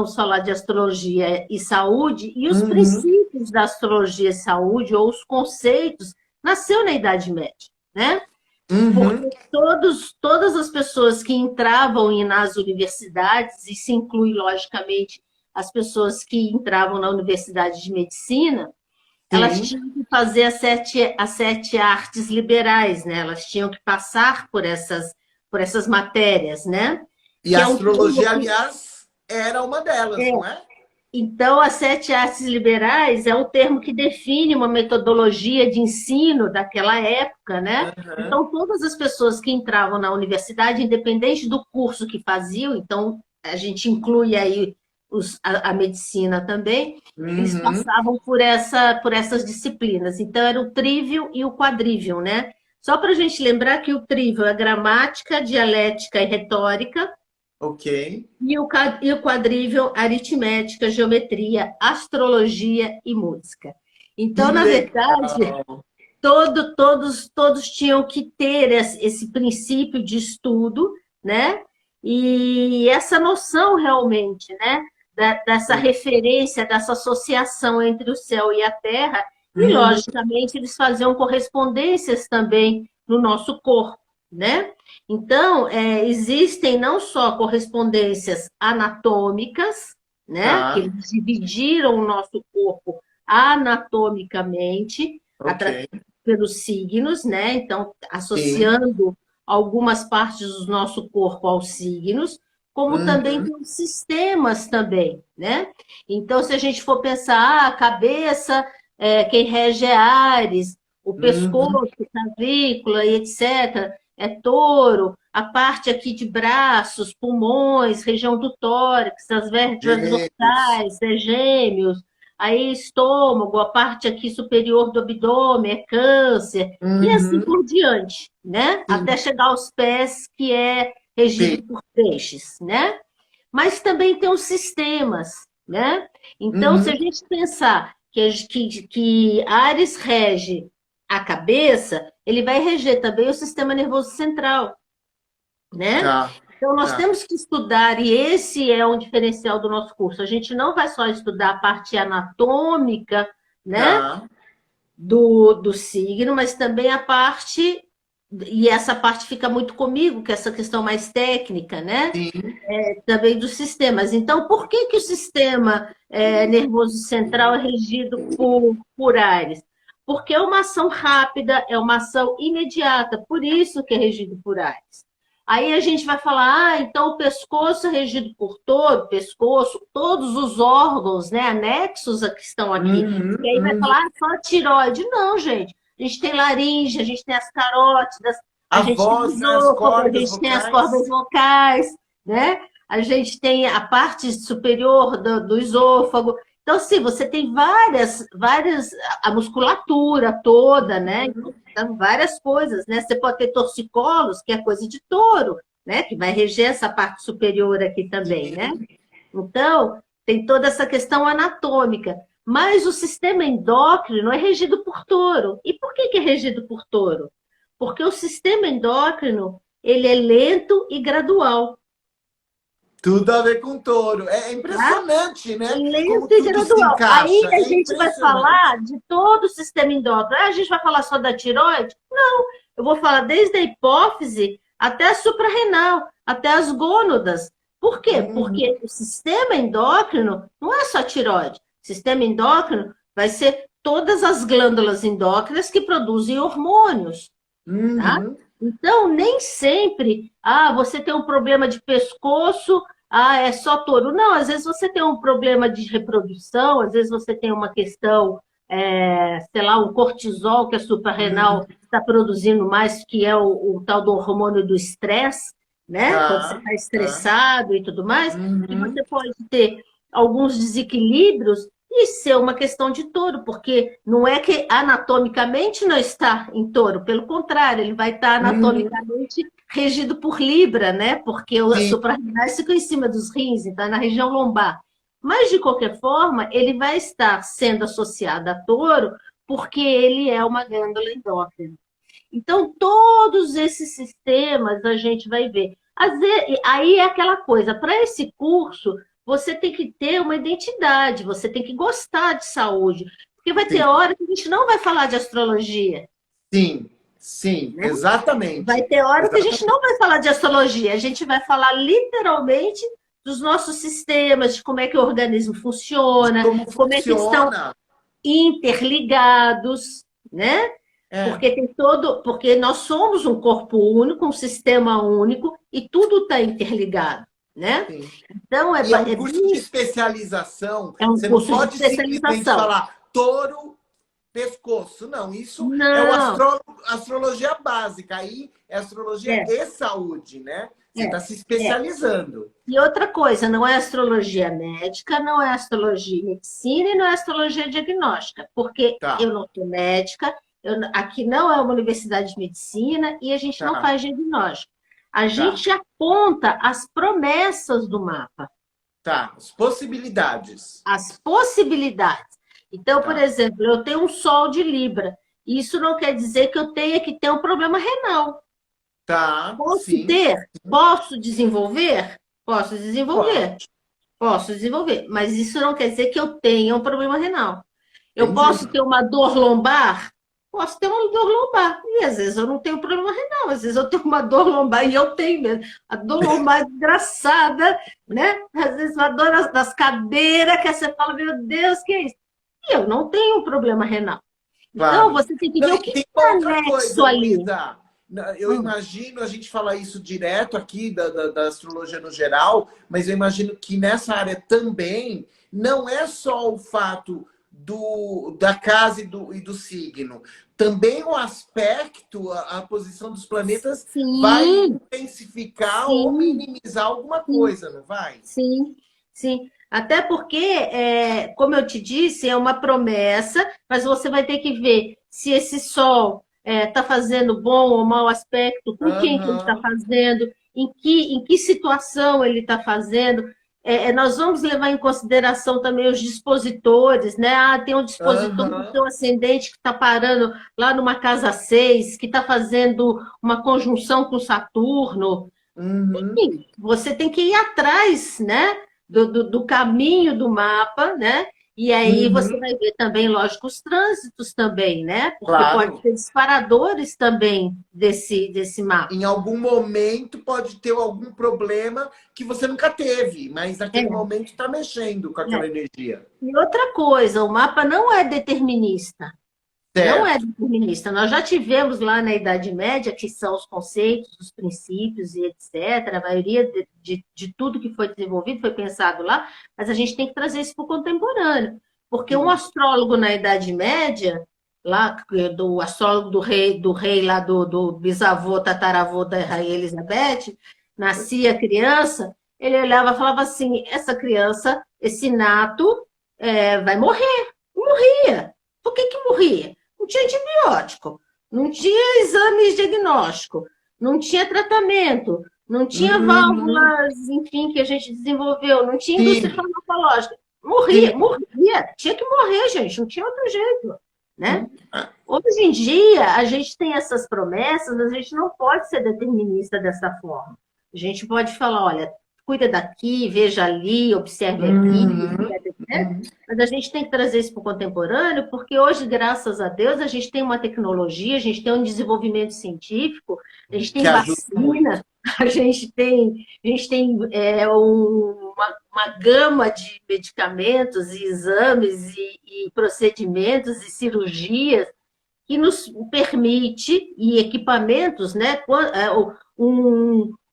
vamos falar de astrologia e saúde, e os princípios da astrologia e saúde, ou os conceitos, nasceu na Idade Média, né? Uhum. Porque todas as pessoas que entravam nas universidades, e se inclui, logicamente, as pessoas que entravam na Universidade de Medicina, elas Sim. tinham que fazer as sete artes liberais, né? Elas tinham que passar por essas matérias, né? E Que a é um termo astrologia, que, aliás, era uma delas, não é? então, as sete artes liberais é o termo que define uma metodologia de ensino daquela época, né? Aham. Então, todas as pessoas que entravam na universidade, independente do curso que faziam, então a gente inclui aí a medicina também, eles Uhum. passavam por essas disciplinas. Então, era o trívio e o quadrívio, né? Só para a gente lembrar que o trívio é gramática, dialética e retórica, Ok. e o quadrívio, aritmética, geometria, astrologia e música. Que Então, na verdade, legal. todos tinham que ter esse princípio de estudo, né? E essa noção realmente, né? Dessa Sim. referência, dessa associação entre o céu e a terra, e, Uhum. logicamente, eles faziam correspondências também no nosso corpo, né? Então, existem não só correspondências anatômicas, né? Que Tá. eles dividiram o nosso corpo anatomicamente, Ok. pelos signos, né? Então, Sim. associando algumas partes do nosso corpo aos signos, como também Uhum. tem os sistemas também, né? Então, se a gente for pensar, a cabeça, quem rege é Áries, o Uhum. pescoço, clavícula e etc., é touro, a parte aqui de braços, pulmões, região do tórax, as vértebras Gêmeos. dorsais, é gêmeos, aí estômago, a parte aqui superior do abdômen, é câncer, e assim Uhum. por diante, né? Até Sim. chegar aos pés, que é regido Sim. por peixes, né? Mas também tem os sistemas, né? Então, se a Uhum. gente pensar que Áries rege a cabeça, ele vai reger também o sistema nervoso central, né? Tá. Então, nós Tá. temos que estudar, e esse é um diferencial do nosso curso. A gente não vai só estudar a parte anatômica, né, Tá. do signo, mas também a parte, e essa parte fica muito comigo, que é essa questão mais técnica, né, Sim. também dos sistemas. Então, por que que o sistema nervoso central é regido por Ares? Porque é uma ação rápida, é uma ação imediata, por isso que é regido por Ares. Aí a gente vai falar, então o pescoço é regido por touro, pescoço, todos os órgãos, né, anexos a que estão aqui. Uhum. E aí vai Uhum. falar, só a tireoide. Não, gente. A gente tem laringe, a gente tem as carótidas, a A gente tem o voz, né? As esôfago, a cordas gente tem as cordas vocais. vocais, né? A gente tem a parte superior do esôfago. Então, sim, você tem a musculatura toda, né? Então, várias coisas, né? Você pode ter torcicolos, que é coisa de touro, né? Que vai reger essa parte superior aqui também, né? Sim. Então, tem toda essa questão anatômica. Mas o sistema endócrino é regido por touro. E por que é regido por touro? Porque o sistema endócrino, ele é lento e gradual, Tudo a ver com touro. É tá? impressionante, né? Como Lento e tudo se gradual. Aí encaixa. a É gente vai impressionante. falar de todo o sistema endócrino. Ah, a gente vai falar só da tiroide? Não, eu vou falar desde a hipófise até a suprarrenal, até as gônadas. Por quê? Uhum. Porque o sistema endócrino não é só a tiroide. O sistema endócrino vai ser todas as glândulas endócrinas que produzem hormônios, tá? Uhum. Então, nem sempre, você tem um problema de pescoço, é só touro. Não, às vezes você tem um problema de reprodução, às vezes você tem uma questão, sei lá, um cortisol que a suprarrenal Uhum. está produzindo mais, que é o tal do hormônio do estresse, né? Quando você Tá. está Tá. estressado e tudo mais, que Uhum. você pode ter alguns desequilíbrios e ser uma questão de touro, porque não é que anatomicamente não está em touro, pelo contrário, ele vai estar Uhum. anatomicamente regido por Libra, né? Porque o Sim. suprarrenais fica em cima dos rins, então é na região lombar. Mas, de qualquer forma, ele vai estar sendo associado a touro porque ele é uma glândula endócrina. Então, todos esses sistemas a gente vai ver. Aí é aquela coisa, para esse curso, você tem que ter uma identidade, você tem que gostar de saúde. Porque vai ter Sim, hora que a gente não vai falar de astrologia, sim, sim, né? Vai exatamente. ter hora que a gente Exatamente. não vai falar de astrologia, a gente vai falar literalmente dos nossos sistemas, de como é que o organismo De funciona, como como é que estão funciona. interligados, né? É, Porque nós somos um corpo único, um sistema único, e tudo está interligado, né? sim. Então, E é um curso de especialização. é um Você não curso de pode simplesmente especialização. falar touro, pescoço. Não, isso é o Não, astrologia básica. Aí é astrologia é, e saúde, né? Você é, está se é. especializando. E outra coisa, não é astrologia médica, não é astrologia em medicina e não é astrologia diagnóstica, porque Tá, eu não sou médica, aqui não é uma universidade de medicina e a gente não tá, faz diagnóstico. A tá, gente aponta as promessas do mapa, tá. As possibilidades. as possibilidades. Então, por Tá, exemplo, eu tenho um sol de Libra. Isso não quer dizer que eu tenha que ter um problema renal. tá, Posso sim, ter? Posso desenvolver? Posso desenvolver. pode. Posso desenvolver, mas isso não quer dizer que eu tenha um problema renal. Eu posso Entendi. ter uma dor lombar? Posso ter uma dor lombar. E às vezes eu não tenho problema renal, às vezes eu tenho uma dor lombar e eu tenho mesmo. A dor lombar é desgraçada, né? Às vezes uma dor nas cadeiras que você fala, meu Deus, que é isso? E eu não tenho um problema renal. Então Claro. você tem que Não, ver o e que tem está uma outra anexo coisa, ali. Luísa. Eu imagino, a gente fala isso direto aqui da astrologia no geral, mas eu imagino que nessa área também não é só o fato da casa e do signo. Também o aspecto, a posição dos planetas vai Sim, intensificar ou sim, minimizar alguma sim. coisa, não vai? Sim, sim. Até porque, como eu te disse, é uma promessa, mas você vai ter que ver se esse sol está fazendo bom ou mau aspecto, com quem que ele está Aham, fazendo, em que situação ele está fazendo. Nós vamos levar em consideração também os dispositores, né? Ah, tem um dispositor do aham, seu ascendente que está parando lá numa casa 6, que está fazendo uma conjunção com Saturno. uhum, Sim, você tem que ir atrás, né, do caminho do mapa, né? E aí você uhum, vai ver também, lógico, os trânsitos também, né? Porque pode claro. ter disparadores também desse mapa. Em algum momento pode ter algum problema que você nunca teve, mas naquele É, momento está mexendo com aquela é. energia. E outra coisa, o mapa não é determinista. Não é Certo. determinista. Nós já tivemos lá na Idade Média, que são os conceitos, os princípios e etc. A maioria de tudo que foi desenvolvido foi pensado lá, mas a gente tem que trazer isso para o contemporâneo. Porque um Sim. astrólogo na Idade Média, lá, do astrólogo do rei lá do bisavô, tataravô da Rainha Elizabeth, nascia criança, ele olhava e falava assim: essa criança, esse nato, vai morrer. Morria. Por que que morria? Não tinha antibiótico, não tinha exame diagnóstico, não tinha tratamento, não tinha Uhum. válvulas, enfim, que a gente desenvolveu, não tinha indústria Sim, farmacológica. Morria, sim, morria, tinha que morrer, gente, não tinha outro jeito, né? sim. Ah, Hoje em dia, a gente tem essas promessas, a gente não pode ser determinista dessa forma. A gente pode falar, olha, cuida daqui, veja ali, observe aqui, uhum, etc, né? uhum. Mas a gente tem que trazer isso para o contemporâneo, porque hoje, graças a Deus, a gente tem uma tecnologia, a gente tem um desenvolvimento científico, a gente Que tem ajuda vacina, muito. a gente tem uma gama de medicamentos e exames e procedimentos e cirurgias que nos permite, e equipamentos, né?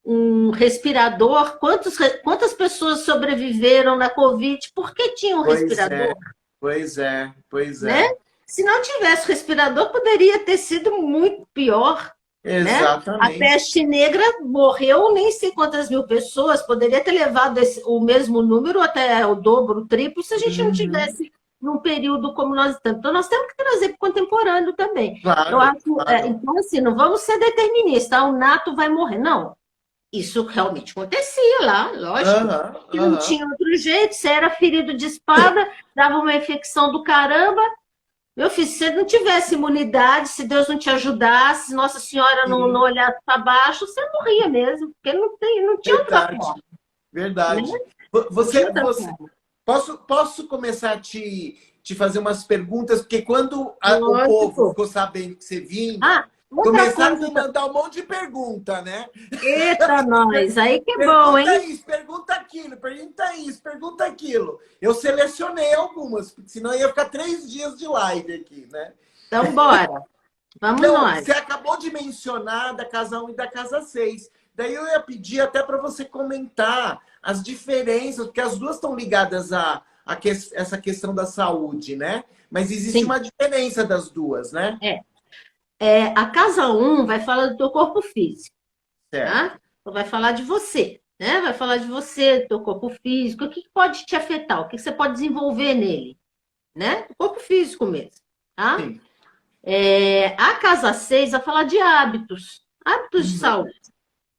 Um respirador, quantas pessoas sobreviveram na Covid porque tinham um Pois respirador, é, pois é, pois né? é. Se não tivesse respirador, poderia ter sido muito pior, né? A Exatamente. peste negra morreu nem sei quantas mil pessoas, poderia ter levado o mesmo número, até o dobro, o triplo, se a gente não Uhum. tivesse num período como nós estamos. Então, nós temos que trazer para o contemporâneo também. Eu Claro, acho, claro. então, assim, não vamos ser deterministas, o nato vai morrer. Não, isso realmente acontecia lá, lógico, Aham, que não aham. tinha outro jeito, você era ferido de espada, dava uma infecção do caramba, meu filho, se você não tivesse imunidade, se Deus não te ajudasse, se Nossa Senhora não Sim, olhasse para baixo, você morria mesmo, porque não tinha outra verdade. forma. né? Verdade. Não tinha Você, outra você, forma. posso começar a te fazer umas perguntas? Porque quando o povo Lógico. ficou sabendo que você Ah, vinha, outra começaram a coisa. me mandar um monte de pergunta, né? Eita, nós! Aí que é bom, Pergunta hein? isso, pergunta aquilo, pergunta isso, pergunta aquilo. Eu selecionei algumas, porque senão ia ficar 3 dias de live aqui, né? Então, bora. Vamos Não, nós. você acabou de mencionar da casa 1 e da casa 6. Daí eu ia pedir até para você comentar as diferenças, porque as duas estão ligadas essa questão da saúde, né? Mas existe Sim. uma diferença das duas, né? É. A casa um vai falar do teu corpo físico, Certo. tá? Então, vai falar de você, né? Vai falar de você, do teu corpo físico, o que pode te afetar, o que você pode desenvolver nele, né? O corpo físico mesmo, tá? Sim. A casa 6 vai falar de hábitos de Uhum. saúde,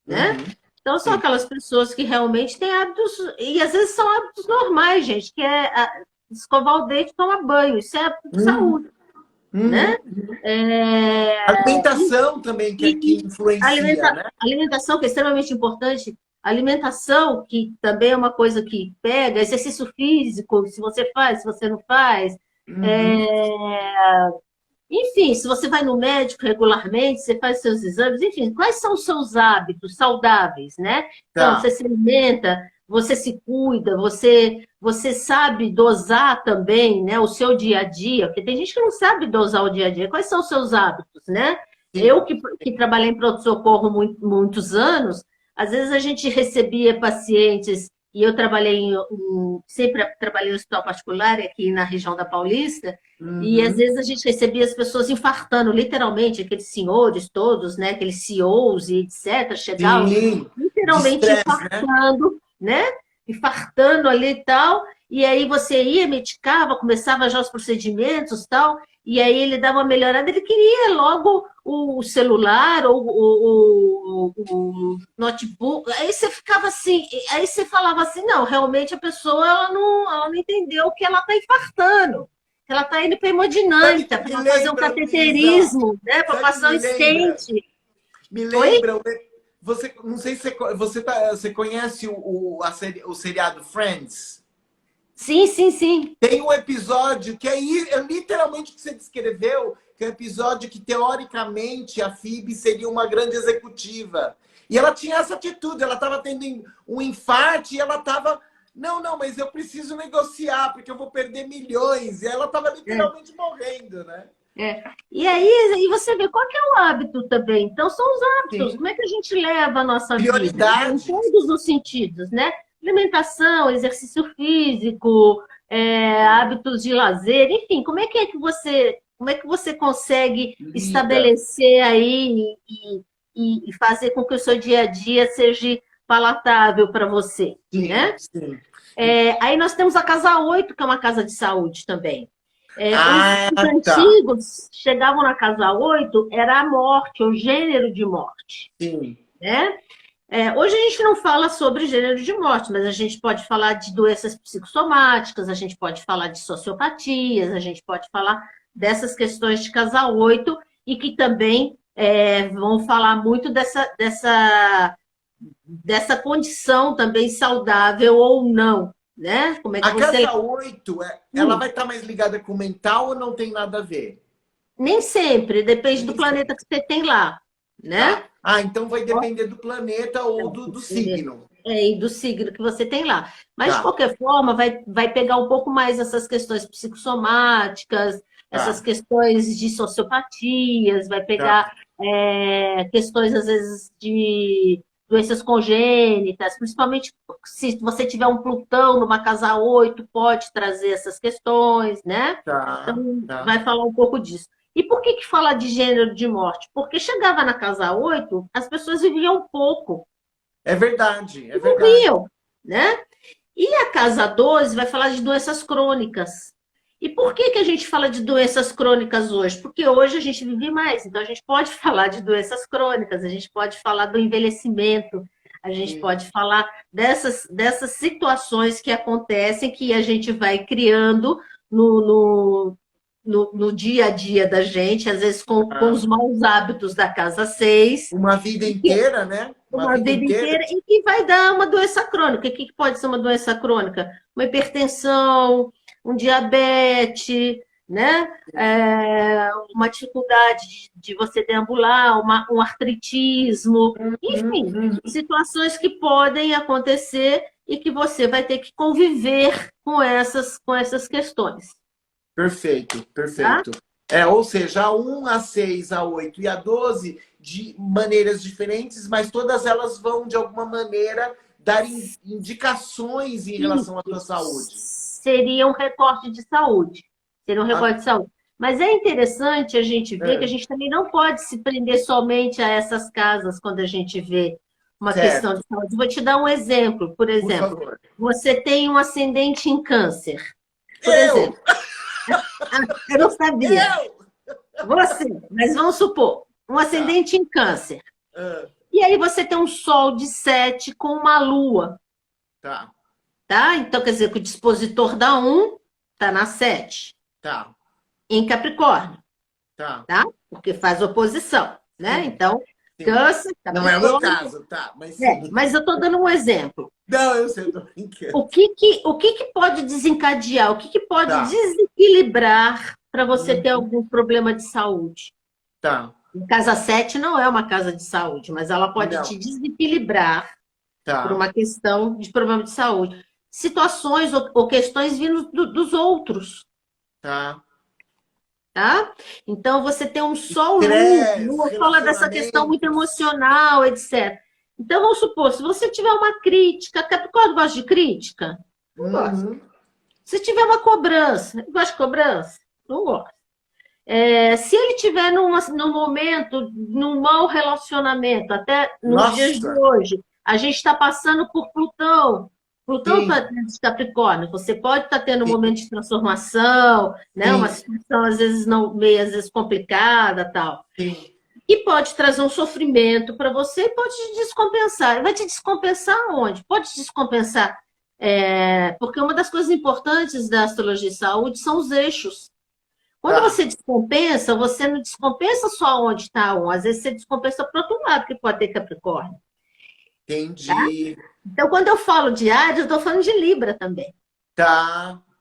né? Uhum. Então, são Sim. aquelas pessoas que realmente têm hábitos, e às vezes são hábitos normais, gente, que é escovar o dente e tomar banho, isso é hábito de Uhum. saúde, né? Uhum. E, Alimentação também que e influencia, né? alimentação, que é extremamente importante, alimentação, que também é uma coisa que pega, exercício físico, se você faz, se você não faz, Uhum. é, enfim, se você vai no médico regularmente, você faz seus exames, enfim, quais são os seus hábitos saudáveis, né? Então, você Tá. se alimenta, você se cuida, você sabe dosar também, né, o seu dia a dia, porque tem gente que não sabe dosar o dia a dia. Quais são os seus hábitos, né? Eu Sim. que trabalhei em pronto-socorro muitos anos, às vezes a gente recebia pacientes, e eu sempre trabalhei em hospital particular aqui na região da Paulista, e às Uhum. vezes a gente recebia as pessoas infartando, literalmente, aqueles senhores todos, né, aqueles CEOs e etc., chegavam Sim. De literalmente estresse, né? infartando, né? Infartando ali e tal. E aí você ia, medicava, começava já os procedimentos e tal, e aí ele dava uma melhorada, ele queria logo o celular ou o notebook. Aí você ficava assim, aí você falava assim, não, realmente a pessoa ela não entendeu que ela está infartando. Ela está indo para Sabe hemodinâmica, que me para fazer um lembra, Luísa? cateterismo, né, para Sabe que passar me um lembra? stent. Me Oi? lembra. Você, não sei se você conhece o seriado Friends? Sim, sim, sim. Tem um episódio que é literalmente o que você descreveu, que é um episódio que, teoricamente, a Phoebe seria uma grande executiva. E ela tinha essa atitude, ela estava tendo um infarte e ela estava. Não, não, mas eu preciso negociar, porque eu vou perder milhões. E ela estava É, literalmente morrendo, né? é. E aí você vê qual que é o hábito também. Então, são os hábitos. Sim. Como é que a gente leva a nossa vida, né? Em Prioridades. todos os sentidos, né? Alimentação, exercício físico, hábitos de lazer, enfim, como é que você consegue Lida. estabelecer aí e fazer com que o seu dia a dia seja palatável para você, Sim, né? sim. Aí nós temos a Casa 8, que é uma casa de saúde também. Os Ah, tá. antigos chegavam na Casa 8, era a morte, o gênero de morte, Sim. né? Hoje a gente não fala sobre gênero de morte, mas a gente pode falar de doenças psicossomáticas, a gente pode falar de sociopatias, a gente pode falar dessas questões de Casa 8 e que também vão falar muito dessa condição também saudável ou não, né? Como é que A você. casa 8, ela Hum, vai estar mais ligada com o mental ou não tem nada a ver? Nem sempre, depende do Nem planeta sei. que você tem lá, né? Tá. Ah, então vai depender do planeta ou do signo. E do signo que você tem lá. Mas, de Tá, qualquer forma, vai pegar um pouco mais essas questões psicossomáticas, essas tá, questões de sociopatias, vai tá, pegar questões, às vezes, de doenças congênitas, principalmente se você tiver um Plutão numa casa 8 pode trazer essas questões, né? tá, Então, tá. vai falar um pouco disso. E por que fala de gênero de morte? Porque chegava na casa 8 as pessoas viviam pouco, É verdade, é verdade. morriam, né? E a casa 12 vai falar de doenças crônicas. E por que a gente fala de doenças crônicas hoje? Porque hoje a gente vive mais, então a gente pode falar de doenças crônicas, a gente pode falar do envelhecimento, a gente Sim. pode falar dessas situações que acontecem, que a gente vai criando no, no dia a dia da gente, às vezes com os maus hábitos da casa 6. Uma vida inteira, né? Uma vida inteira, e que vai dar uma doença crônica. O que pode ser uma doença crônica? Uma hipertensão, um diabetes, né? Uma dificuldade de você deambular, um artritismo, enfim, situações que podem acontecer e que você vai ter que conviver com essas questões. Perfeito, perfeito. Ou seja, a 1, a 6, a 8 e a 12, de maneiras diferentes, mas todas elas vão, de alguma maneira, dar indicações em relação à sua saúde. Seria um recorte de saúde. Seria um recorte de saúde. Mas é interessante a gente ver que a gente também não pode se prender somente a essas casas quando a gente vê uma questão de saúde. Vou te dar um exemplo. Por exemplo, você tem um ascendente em câncer. Por exemplo. Eu não sabia. Você, mas vamos supor, um ascendente em câncer. E aí você tem um sol de 7 com uma lua. Tá? Então, quer dizer que o dispositor da 1 está na 7. Em Capricórnio. Tá? Porque faz oposição, né? Então, câncer, Capricórnio... Não é o meu caso, tá? Mas eu estou dando um exemplo. Não, eu sei, estou brincando. O que pode desencadear? O que pode desequilibrar para você ter algum problema de saúde? Casa 7 não é uma casa de saúde, mas ela pode te desequilibrar por uma questão de problema de saúde. Situações ou questões vindo dos outros. Então, você tem um sol lua fala dessa questão muito emocional, etc. Então, vamos supor, se você tiver uma crítica, Capricórnio gosta de crítica? Não gosta. Se tiver uma cobrança, gosta de cobrança? Não gosta. Se ele tiver num momento, num mau relacionamento, até nos dias de hoje, a gente está passando por Plutão. Plutão está dentro de Capricórnio. Você pode estar tendo um momento de transformação, né? Uma situação, às vezes, às vezes complicada, tal. E pode trazer um sofrimento para você e pode te descompensar. Vai te descompensar onde? Pode te descompensar. Porque uma das coisas importantes da astrologia de saúde são os eixos. Quando você descompensa, você não descompensa só onde está um. Às vezes você descompensa para o outro lado, que pode ter Capricórnio. Entendi. Então, quando eu falo de Áries, eu estou falando de Libra também.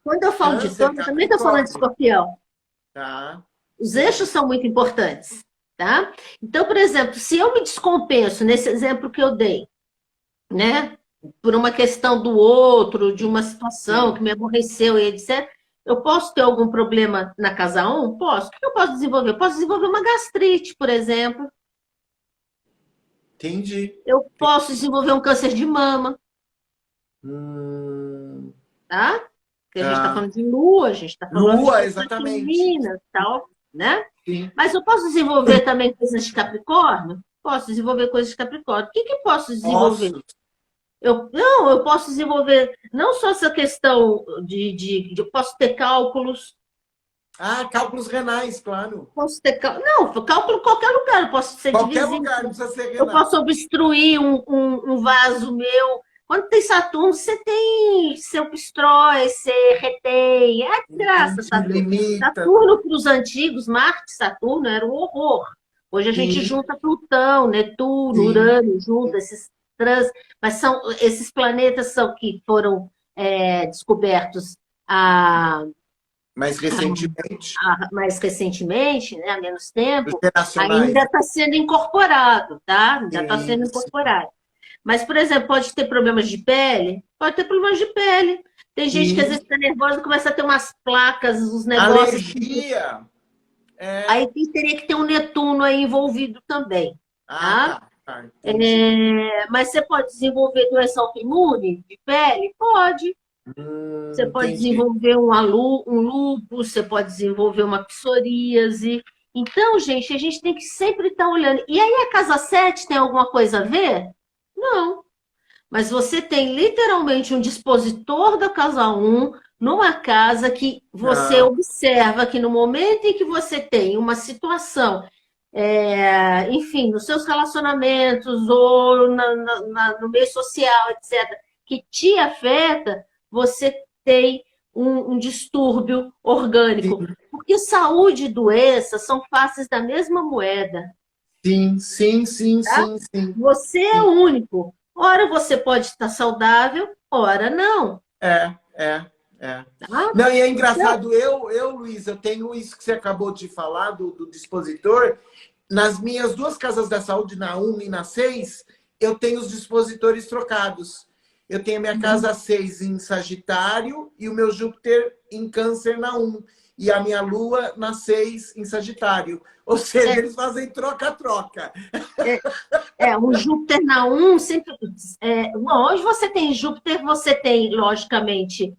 Quando eu falo de Touro, eu também estou falando de Escorpião. Os eixos são muito importantes. Então, por exemplo, se eu me descompenso, nesse exemplo que eu dei, né? Por uma questão do outro, de uma situação que me aborreceu e etc., eu posso ter algum problema na casa 1? Posso. O que eu posso desenvolver? Eu posso desenvolver uma gastrite, por exemplo. Entendi. Eu posso desenvolver um câncer de mama. Porque a gente está falando de lua, a gente está falando de exatamente. Femininas, tal, né? Mas eu posso desenvolver também coisas de Capricórnio? Posso desenvolver coisas de Capricórnio. O que eu posso desenvolver? Eu posso desenvolver não só essa questão de eu posso ter cálculos. Cálculos renais, claro. Posso ter cálculo em qualquer lugar. Eu posso ser qualquer lugar, não precisa ser renal. Eu posso obstruir um vaso meu. Quando tem Saturno, você tem seu pistrói, você retém. É graça, Saturno. Saturno para os antigos, Marte e Saturno era um horror. Hoje a gente junta Plutão, Netuno, Urano, junta esses mas esses planetas que foram descobertos mais recentemente. Mais recentemente, né, há menos tempo, ainda está sendo incorporado, Ainda está sendo incorporado. Mas, por exemplo, pode ter problemas de pele? Pode ter problemas de pele. Tem gente que às vezes está nervosa e começa a ter umas placas, uns negócios. Alergia. Aí teria que ter um Netuno aí envolvido também. Mas você pode desenvolver doença autoimune de pele? Pode. Você pode desenvolver um lúpus, você pode desenvolver uma psoríase. Então, gente, a gente tem que sempre estar olhando. E aí a casa 7 tem alguma coisa a ver? Não. Mas você tem literalmente um dispositor da casa 1 numa casa que você observa que no momento em que você tem uma situação, enfim, nos seus relacionamentos ou no meio social, etc., que te afeta, você tem um distúrbio orgânico. porque saúde e doença são faces da mesma moeda. Sim, sim, sim, Tá? sim, sim. Você é único. Ora você pode estar saudável, ora não. É, é, é. Tá? Não, e é Então, engraçado, Luiz, eu tenho isso que você acabou de falar do dispositor. Nas minhas duas casas da saúde, na 1 e na 6, eu tenho os dispositores trocados. Eu tenho a minha casa 6 em Sagitário e o meu Júpiter em Câncer na 1. E a minha Lua na 6 em Sagitário. Ou seja, eles fazem troca-troca. o Júpiter na 1 sempre. Onde você tem Júpiter, você tem, logicamente,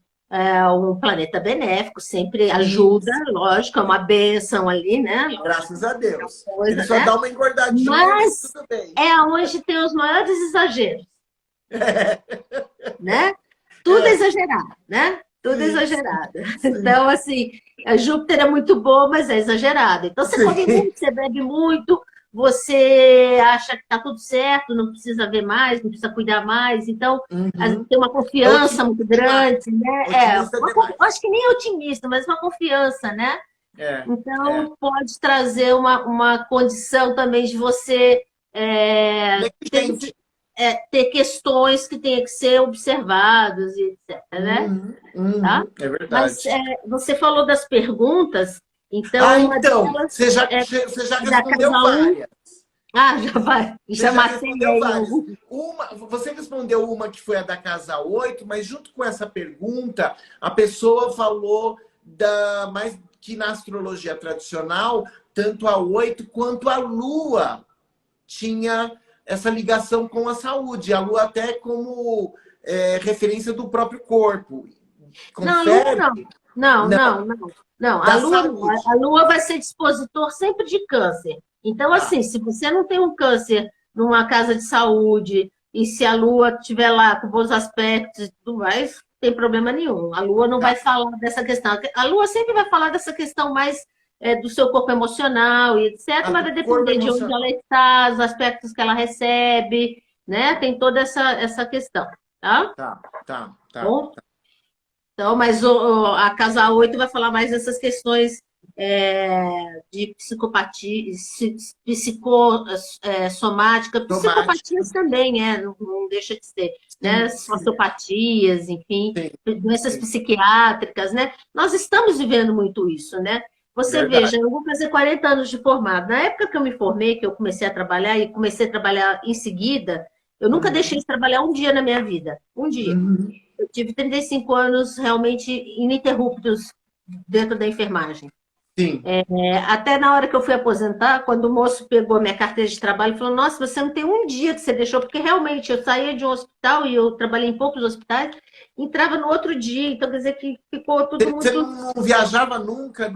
um planeta benéfico, sempre ajuda, lógico, é uma bênção ali, né? Lógico, Graças a Deus. coisa, Ele só né? dá uma engordadinha, Mas tudo bem. é onde tem os maiores exageros. Né? Tudo exagerado, né? Tudo exagerado. Então, assim, a Júpiter é muito bom, mas é exagerado. Então, você come muito, você bebe muito, você acha que está tudo certo, não precisa ver mais, não precisa cuidar mais. Então, tem uma confiança muito grande, né? Acho que nem otimista, mas uma confiança, né? Então, pode trazer uma condição também de você ter questões que têm que ser observadas e etc, né? Tá? É verdade. Mas você falou das perguntas, então uma então, delas você já da respondeu casa 1. várias. Já vai. Já matei aí. Você respondeu uma que foi a da casa 8, mas junto com essa pergunta, a pessoa falou mais que na astrologia tradicional, tanto a 8 quanto a Lua tinha essa ligação com a saúde. A Lua até como referência do próprio corpo. Confere? Não. A Lua vai ser dispositor sempre de câncer. Então, assim, se você não tem um câncer numa casa de saúde e se a Lua estiver lá com bons aspectos e tudo mais, não tem problema nenhum. A Lua não vai falar dessa questão. A Lua sempre vai falar dessa questão mais do seu corpo emocional e etc., mas vai depender de onde ela está, os aspectos que ela recebe, né? Tem toda essa questão, tá? Tá. Bom, então, mas a casa 8 vai falar mais dessas questões de psicopatia, psicossomática, psicopatias também, não deixa de ser, né? Sociopatias, enfim, doenças psiquiátricas, né? Nós estamos vivendo muito isso, né? Você veja, eu vou fazer 40 anos de formado. Na época que eu me formei, que eu comecei a trabalhar, e comecei a trabalhar em seguida, eu nunca deixei de trabalhar um dia na minha vida. Um dia. Eu tive 35 anos realmente ininterruptos dentro da enfermagem. Sim. Até na hora que eu fui aposentar, quando o moço pegou a minha carteira de trabalho, ele falou, nossa, você não tem um dia que você deixou, porque realmente eu saía de um hospital, e eu trabalhei em poucos hospitais, entrava no outro dia, então quer dizer que ficou tudo muito... Você não viajava nunca?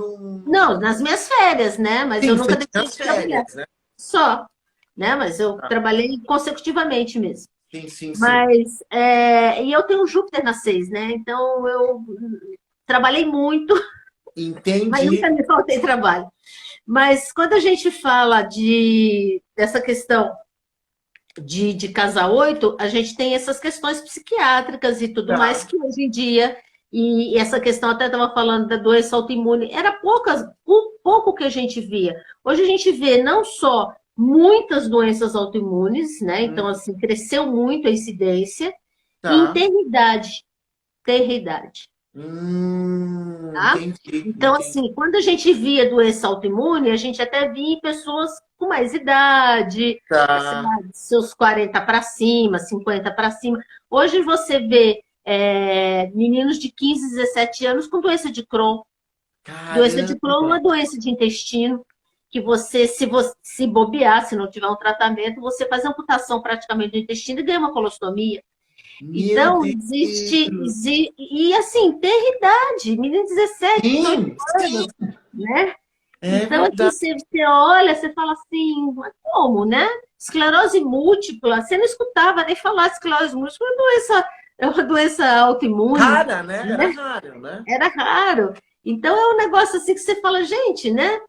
Não, nas minhas férias, né? Mas eu nunca deixei de trabalhar. Né? Só, né? Mas eu trabalhei consecutivamente mesmo. Sim. Mas, e eu tenho Júpiter na 6, né? Então, eu trabalhei muito. Entendi. Mas nunca me faltei trabalho. Mas quando a gente fala dessa questão de casa 8, a gente tem essas questões psiquiátricas e tudo mais que hoje em dia, e essa questão até estava falando da doença autoimune, era pouco que a gente via. Hoje a gente vê não só muitas doenças autoimunes, né? Então, assim, cresceu muito a incidência, e ter idade. Tá? Então, assim, quando a gente via doença autoimune, a gente até via em pessoas com mais idade, seus 40 para cima, 50 para cima. Hoje você vê meninos de 15, 17 anos com doença de Crohn. Caramba. Doença de Crohn é uma doença de intestino que você, se bobear, se não tiver um tratamento, você faz amputação praticamente do intestino e ganha uma colostomia. Então, existe, e assim, ter idade, menino 17, 18 anos, né? Então, aqui você olha, você fala assim, mas como, né? Esclerose múltipla, você não escutava nem falar de esclerose múltipla, é uma doença autoimune. Rara, né? Era raro, né? Era raro. Então, é um negócio assim que você fala, gente, né?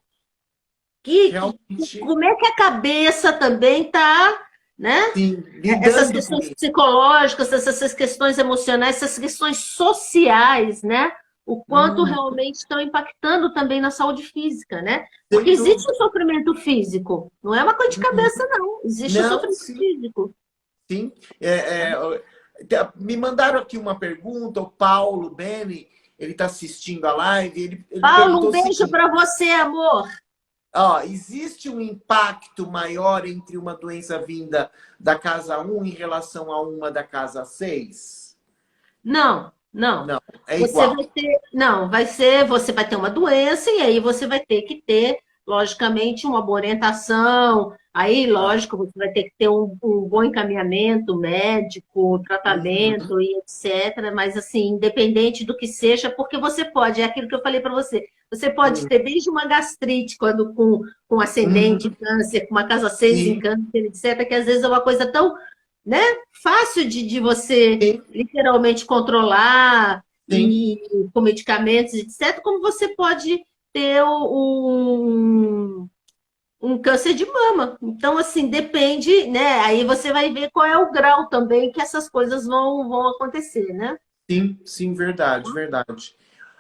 Como é que a cabeça também está... Né? Sim, essas questões psicológicas, essas questões emocionais, essas questões sociais, né? o quanto realmente estão impactando também na saúde física, né? Sem Porque existe dúvida. o sofrimento físico, não é uma coisa de cabeça, não. Existe o Não, sofrimento sim, físico. sim. Me mandaram aqui uma pergunta, o Paulo Beni, ele está assistindo a live, ele Paulo, perguntou um o beijo seguinte: para você, amor. ó, existe um impacto maior entre uma doença vinda da casa um em relação a uma da casa 6? Não, não. Não, é Você igual. vai ter, não, você vai ter uma doença e aí você vai ter que ter, logicamente, uma boa orientação. Aí, Tá. lógico, você vai ter que ter um bom encaminhamento médico, Uhum, tratamento e etc. Mas, assim, independente do que seja, porque você pode, é aquilo que eu falei para você, você pode uhum, ter desde uma gastrite, quando com ascendente em uhum, câncer, com uma casa 6 em sim, câncer, etc., que às vezes é uma coisa tão, né, fácil de você sim, literalmente controlar sim, e com medicamentos, etc., como você pode ter um câncer de mama. Então, assim, depende, né? Aí você vai ver qual é o grau também que essas coisas vão acontecer, né? sim, sim, verdade, verdade.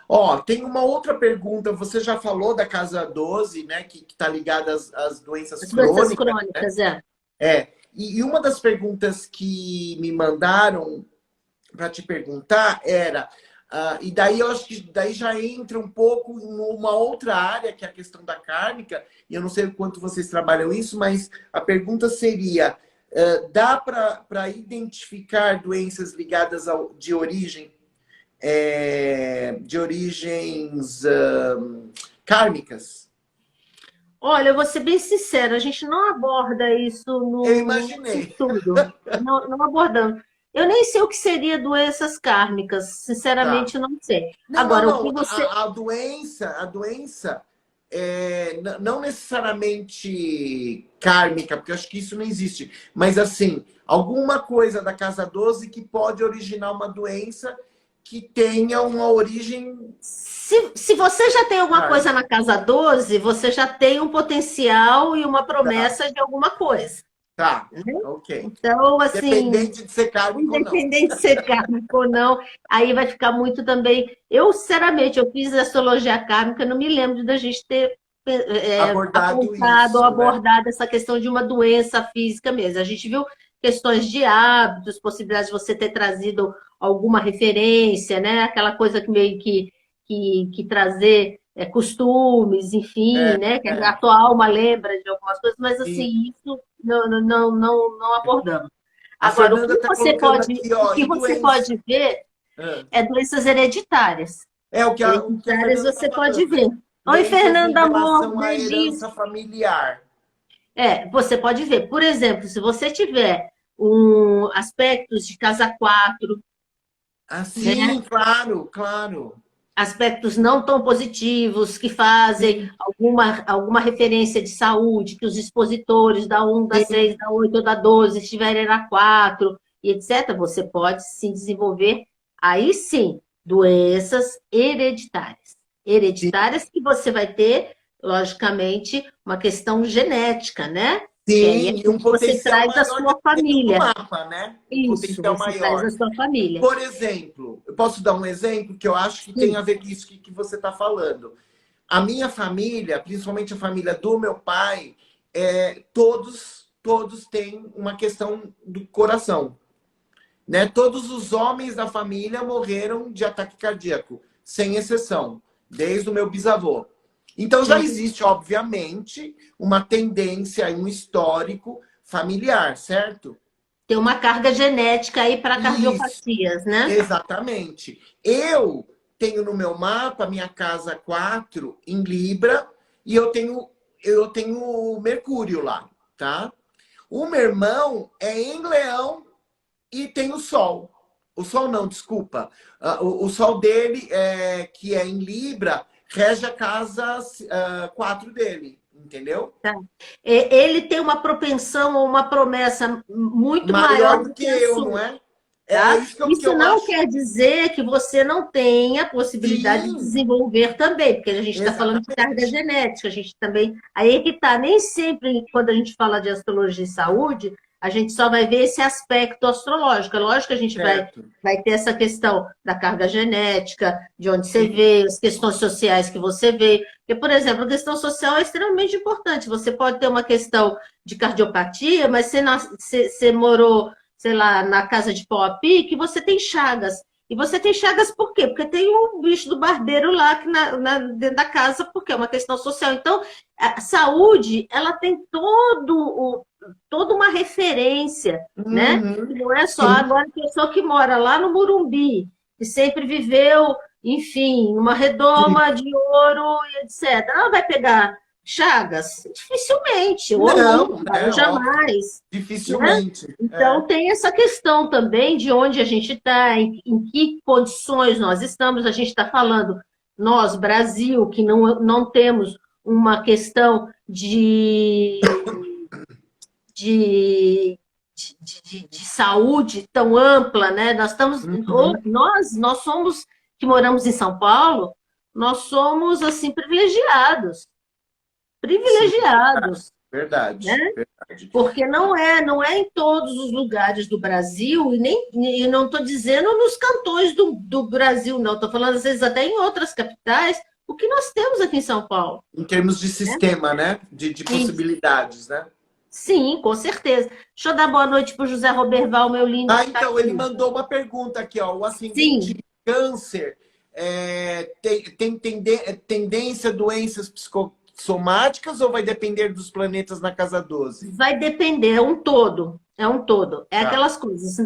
Ó, tem uma outra pergunta. Você já falou da casa 12, né? Que está ligada às doenças As doenças crônicas, né? crônicas, é. É. E uma das perguntas que me mandaram para te perguntar era, e daí eu acho que daí já entra um pouco em uma outra área, que é a questão da cárnica, e eu não sei o quanto vocês trabalham isso, mas a pergunta seria, dá para identificar doenças ligadas de origem, de origens kármicas? Olha, eu vou ser bem sincera, a gente não aborda isso Eu no nosso imaginei. estudo. Não, não abordamos. Eu nem sei o que seria doenças kármicas, Tá. sinceramente, não sei. Não, não, Agora, o não. que você. A doença não necessariamente kármica, porque eu acho que isso não existe. Mas assim, alguma coisa da casa 12 que pode originar uma doença que tenha uma origem Se você já tem alguma coisa kármica. na casa 12, você já tem um potencial e uma Tá, promessa de alguma coisa. tá, Né? ok. Então, assim, Independente de ser kármico ou não. independente de ser kármico ou não, aí vai ficar muito também. Eu, sinceramente, eu fiz astrologia kármica, não me lembro da gente ter Abordado apontado ou isso, né? abordado essa questão de uma doença física mesmo. A gente viu questões de hábitos, possibilidades de você ter trazido alguma referência, né? Aquela coisa que meio que trazer costumes, enfim, É, né? Que a é, tua alma lembra de algumas coisas, mas sim. assim, isso não abordamos. A Agora, Fernanda está colocando aqui, o ó, que e você doença. pode ver Ah. é doenças hereditárias. O que a Hereditárias Fernanda está você pode falando. ver. Oi, Doenças em Fernanda, amor, relação à beijinho. herança familiar. Você pode ver. Por exemplo, se você tiver aspectos de casa 4, Ah, né? sim, claro, claro. Aspectos não tão positivos que fazem Sim, alguma referência de saúde, que os expositores da 1, da sim, 6, da 8 ou da 12 estiverem na 4 e etc., você pode sim desenvolver, aí sim, doenças hereditárias. sim, Hereditárias que você vai ter, logicamente, uma questão genética, né? Que aí é sim, e um aquilo que você potencial traz da maior sua dependendo do família. mapa, né? Um Isso, potencial você traz da maior. sua família. Por exemplo, eu posso dar um exemplo que eu acho que tem a Sim. ver com isso que você está falando. A minha família, principalmente a família do meu pai, todos têm uma questão do coração, né? Todos os homens da família morreram de ataque cardíaco, sem exceção, desde o meu bisavô. Então já existe, obviamente, uma tendência, um histórico familiar, certo? Tem uma carga genética aí para Isso, cardiopatias, né? exatamente. Eu tenho no meu mapa minha casa 4 em Libra e eu tenho Mercúrio lá, tá? O meu irmão é em Leão e tem o Sol. O Sol não, desculpa. O Sol dele, que é em Libra, rege a casa 4 dele, entendeu? Tá. Ele tem uma propensão ou uma promessa muito maior Maior do do que que a eu, não sua, é? É tá? isso que Isso eu não acho. quer dizer que você não tenha a possibilidade de Sim, desenvolver também, porque a gente está falando de carga exatamente. genética, a gente também. Aí é que tá, nem sempre, quando a gente fala de astrologia e saúde, a gente só vai ver esse aspecto astrológico. É lógico que a gente vai ter essa questão da carga genética, de onde você veio, as questões sociais que você veio. Porque, por exemplo, a questão social é extremamente importante. Você pode ter uma questão de cardiopatia, mas você morou, sei lá, na casa de pau a pique, você tem chagas. E você tem chagas por quê? Porque tem um bicho do barbeiro lá dentro da casa, porque é uma questão social. Então, a saúde, ela tem toda uma referência, né? Não é só agora a pessoa que mora lá no Morumbi, que sempre viveu, enfim, uma redoma de ouro e etc. Ela vai pegar chagas? Dificilmente, ou nunca, ou jamais. Dificilmente. Né? Então, tem essa questão também de onde a gente está, em que condições nós estamos. A gente está falando, nós, Brasil, que não temos uma questão de saúde tão ampla, né? Nós somos, que moramos em São Paulo, nós somos, assim, privilegiados. Sim, verdade, né? Verdade. Porque não é em todos os lugares do Brasil, e não estou dizendo nos cantões do Brasil, não. Estou falando, às vezes, até em outras capitais, o que nós temos aqui em São Paulo. Em termos de sistema, né? De possibilidades, né? Sim, com certeza. Deixa eu dar boa noite para o José Roberval, meu lindo. Então, ele mandou uma pergunta aqui, ó. O ascendente de câncer tem tendência a doenças psicossomáticas ou vai depender dos planetas na casa 12? Vai depender, é um todo. É aquelas coisas.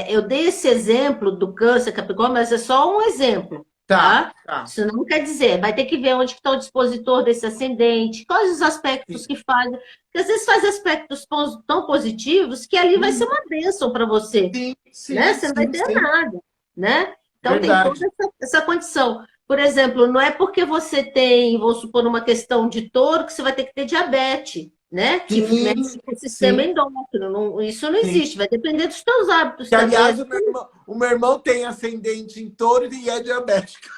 Eu dei esse exemplo do câncer, Capricórnio, mas é só um exemplo. Tá? Isso não quer dizer, vai ter que ver onde está o dispositor desse ascendente, quais os aspectos que fazem, porque às vezes faz aspectos tão positivos que ali vai ser uma bênção para você, né? Você não vai ter nada, né? Então tem toda essa condição. Por exemplo, não é porque você tem, vou supor, uma questão de touro que você vai ter que ter diabetes, né? Que mexe com o sistema endócrino. Isso não existe, vai depender dos teus hábitos. Que, aliás, o meu irmão tem ascendente em touro e é diabético.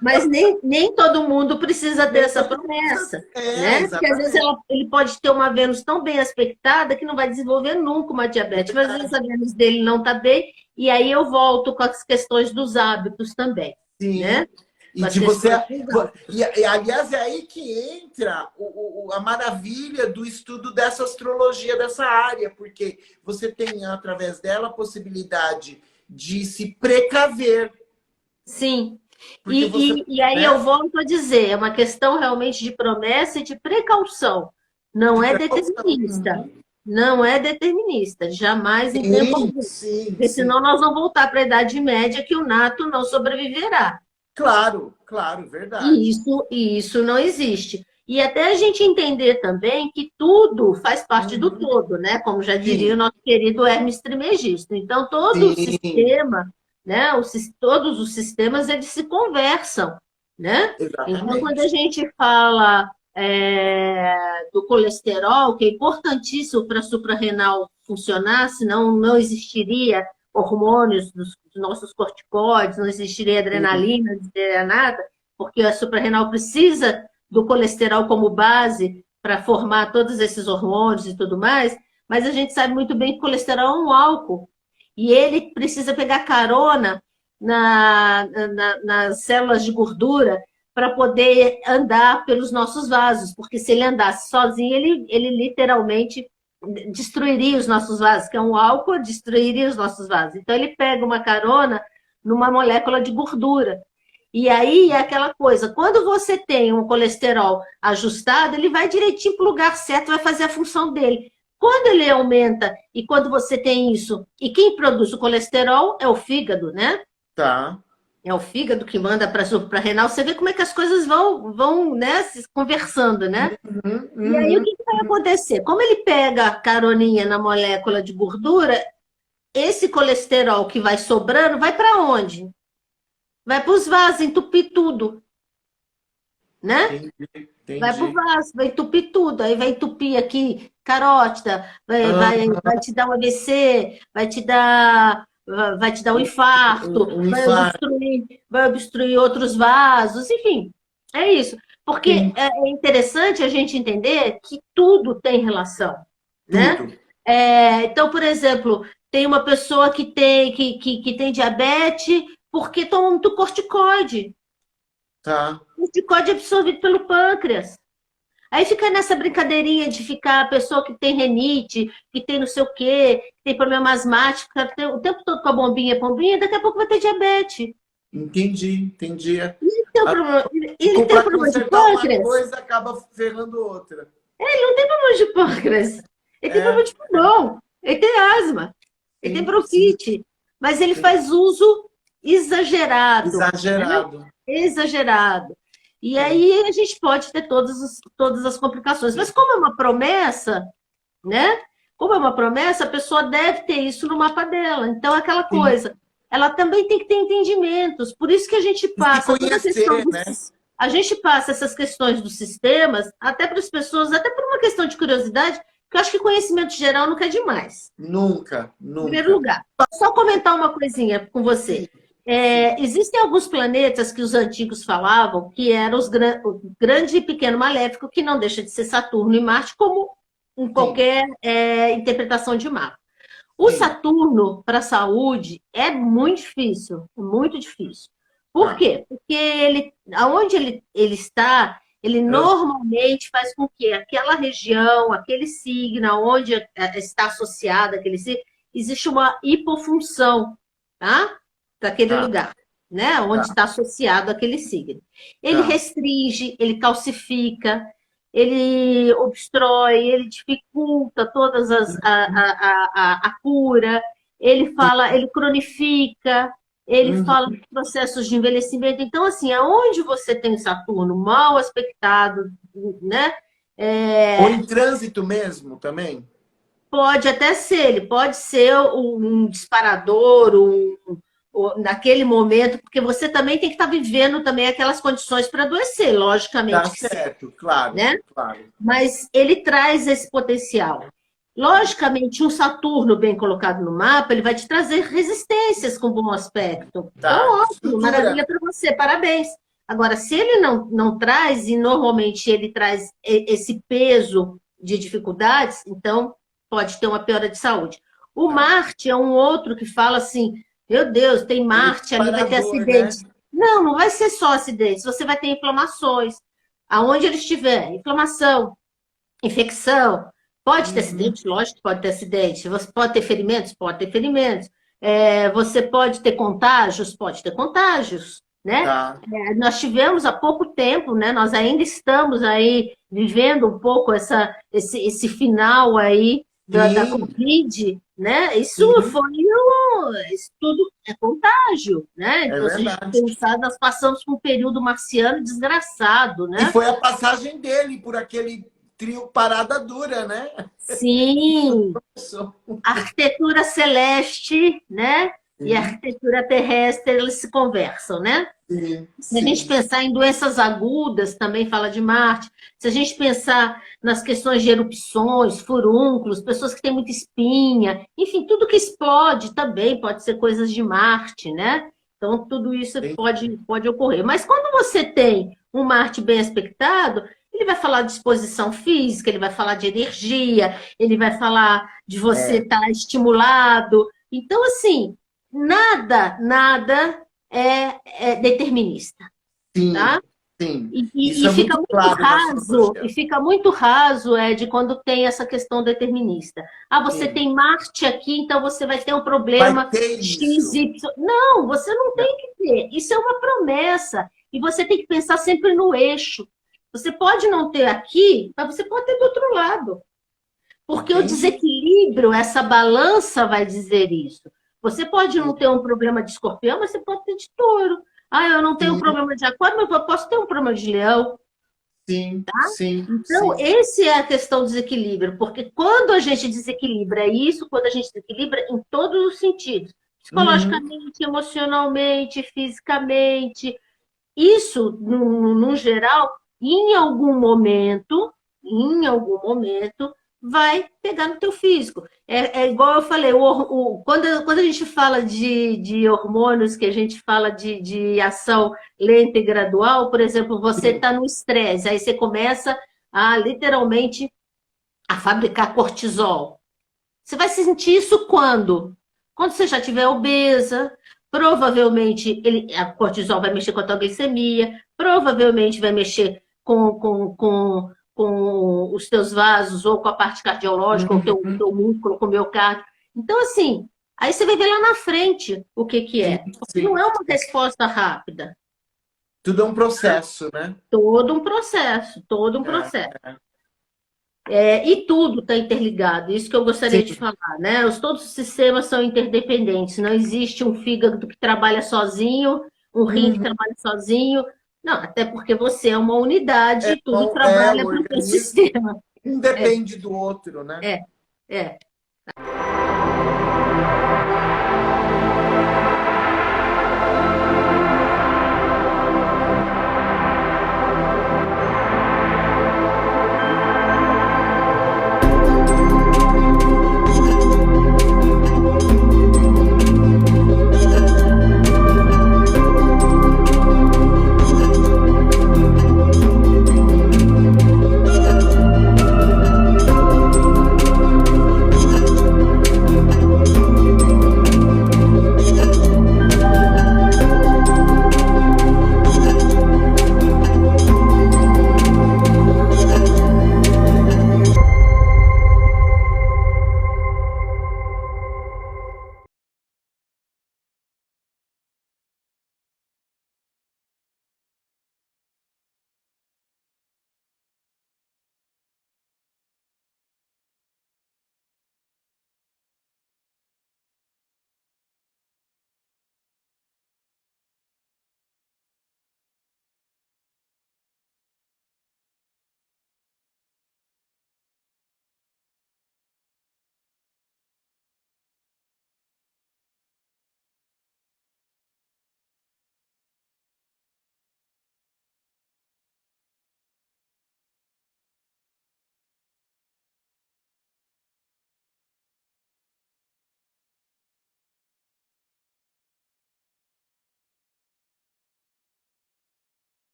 Mas nem todo mundo precisa ter essa promessa. Né? Porque às vezes ele pode ter uma Vênus tão bem aspectada que não vai desenvolver nunca uma diabetes. Mas às vezes a Vênus dele não está bem, e aí eu volto com as questões dos hábitos também. Sim. Né? E aliás, é aí que entra a maravilha do estudo dessa astrologia, dessa área, porque você tem, através dela, a possibilidade de se precaver. Sim. E aí eu volto a dizer, é uma questão realmente de promessa e de precaução. Não é determinista. Não é determinista, jamais em tempo algum. Porque senão nós vamos voltar para a Idade Média que o nato não sobreviverá. Claro, verdade. E isso não existe. E até a gente entender também que tudo faz parte do todo, né? Como já diria o nosso querido Hermes Trismegisto. Então, todo o sistema, né? Todos os sistemas, eles se conversam, né? Exatamente. Então, quando a gente fala do colesterol, que é importantíssimo para a suprarrenal funcionar, senão não existiria hormônios dos nossos corticoides, não existiria adrenalina, não existiria nada, porque a suprarrenal precisa do colesterol como base para formar todos esses hormônios e tudo mais, mas a gente sabe muito bem que o colesterol é um álcool, e ele precisa pegar carona nas células de gordura para poder andar pelos nossos vasos, porque se ele andasse sozinho, ele literalmente destruiria os nossos vasos, que é um álcool, destruiria os nossos vasos. Então, ele pega uma carona numa molécula de gordura. E aí, é aquela coisa, quando você tem um colesterol ajustado, ele vai direitinho para o lugar certo, vai fazer a função dele. Quando ele aumenta, e quando você tem isso, e quem produz o colesterol é o fígado, né? Tá. É o fígado que manda para a suprarrenal. Você vê como é que as coisas vão né, se conversando, né? E aí, o que vai acontecer? Como ele pega a caroninha na molécula de gordura, esse colesterol que vai sobrando, vai para onde? Vai para os vasos, entupir tudo. Né? Entendi. Vai para o vaso, vai entupir tudo. Aí vai entupir aqui carótida, vai te dar um AVC, vai te dar um infarto, vai obstruir outros vasos, enfim, é isso. Porque é interessante a gente entender que tudo tem relação, né? Então, por exemplo, tem uma pessoa que tem diabetes porque toma muito corticoide. Tá. O corticoide é absorvido pelo pâncreas. Aí fica nessa brincadeirinha de ficar a pessoa que tem renite, que tem não sei o quê, que tem problema asmático, fica o tempo todo com a bombinha, daqui a pouco vai ter diabetes. Entendi. Ele tem Para problema de consertar uma pâncreas? coisa, acaba ferrando outra. Ele não tem problema de pâncreas. Ele tem problema de pulmão. Ele tem asma. Ele tem Sim. bronquite. Mas ele faz uso exagerado. Exagerado. Né? Exagerado. E aí a gente pode ter todas as complicações. Mas como é uma promessa, né? Como é uma promessa, a pessoa deve ter isso no mapa dela. Então, é aquela coisa. Ela também tem que ter entendimentos. Por isso que a gente passa toda a questão né? a gente passa essas questões dos sistemas até para as pessoas, até por uma questão de curiosidade, porque eu acho que conhecimento geral nunca é demais. Nunca. Em primeiro lugar. Só comentar uma coisinha com você. Existem alguns planetas que os antigos falavam que eram o grande e pequeno maléfico, que não deixa de ser Saturno e Marte, como em qualquer interpretação de mapa. O Saturno, para a saúde, é muito difícil, muito difícil. Por quê? Porque aonde ele está, ele normalmente faz com que aquela região, aquele signo, onde está associado aquele signo, existe uma hipofunção, tá? Daquele lugar, né? Onde está associado aquele signo. Ele restringe, ele calcifica, ele obstrói, ele dificulta todas a cura, ele fala, ele cronifica, ele fala de processos de envelhecimento. Então, assim, aonde você tem Saturno mal aspectado, né? Ou em trânsito mesmo também? Pode até ser, ele pode ser um disparador, naquele momento, porque você também tem que estar vivendo também aquelas condições para adoecer, logicamente. Tá certo, claro, né? claro. Mas ele traz esse potencial. Logicamente, um Saturno bem colocado no mapa, ele vai te trazer resistências com bom aspecto. Então, ótimo, maravilha para você, parabéns. Agora, se ele não traz, e normalmente ele traz esse peso de dificuldades, então pode ter uma piora de saúde. O Marte é um outro que fala assim, meu Deus, tem Marte, ali vai ter acidente. Né? Não vai ser só acidentes, você vai ter inflamações. Aonde ele estiver, inflamação, infecção, pode ter acidente, lógico que pode ter acidente. Você pode ter ferimentos? Pode ter ferimentos. Você pode ter contágios? Pode ter contágios. Né? Nós tivemos há pouco tempo, né? Nós ainda estamos aí vivendo um pouco esse final aí da Covid, né? Isso isso tudo é contágio, né? Então, se a gente pensar, nós passamos por um período marciano desgraçado, né? E foi a passagem dele por aquele trio Parada Dura, né? Sim, arquitetura celeste, né? E a arquitetura terrestre, eles se conversam, né? Sim. Se a gente pensar em doenças agudas, também fala de Marte. Se a gente pensar nas questões de erupções, furúnculos, pessoas que têm muita espinha, enfim, tudo que explode também pode ser coisas de Marte, né? Então, tudo isso pode ocorrer. Mas quando você tem um Marte bem aspectado, ele vai falar de disposição física, ele vai falar de energia, ele vai falar de você estar estimulado. Então, assim, nada é determinista. Sim, tá? Sim. E fica muito raso, de quando tem essa questão determinista. Você tem Marte aqui, então você vai ter um problema XY. Não, você não tem que ter. Isso é uma promessa. E você tem que pensar sempre no eixo. Você pode não ter aqui, mas você pode ter do outro lado. Porque o desequilíbrio, essa balança vai dizer isso. Você pode não ter um problema de escorpião, mas você pode ter de touro. Eu não tenho um problema de aquário, mas eu posso ter um problema de leão. Sim, tá? sim. Então, essa é a questão do desequilíbrio. Porque quando a gente desequilibra isso, quando a gente desequilibra em todos os sentidos. Psicologicamente, emocionalmente, fisicamente. Isso, no geral, em algum momento, vai pegar no teu físico. É igual eu falei, quando a gente fala de hormônios, que a gente fala de ação lenta e gradual, por exemplo, você está no estresse, aí você começa a, literalmente, a fabricar cortisol. Você vai sentir isso quando? Quando você já estiver obesa, provavelmente a cortisol vai mexer com a tua glicemia, provavelmente vai mexer com os teus vasos, ou com a parte cardiológica, ou teu músculo, com o miocárdio. Então, assim, aí você vai ver lá na frente o que que é. Porque não é uma resposta rápida. Tudo é um processo, né? Todo um processo, todo um processo. E tudo está interligado, isso que eu gostaria de falar, né? Todos os sistemas são interdependentes, não existe um fígado que trabalha sozinho, um rim que trabalha sozinho, não, até porque você é uma unidade e tudo trabalha para o teu sistema. Um depende do outro, né? É.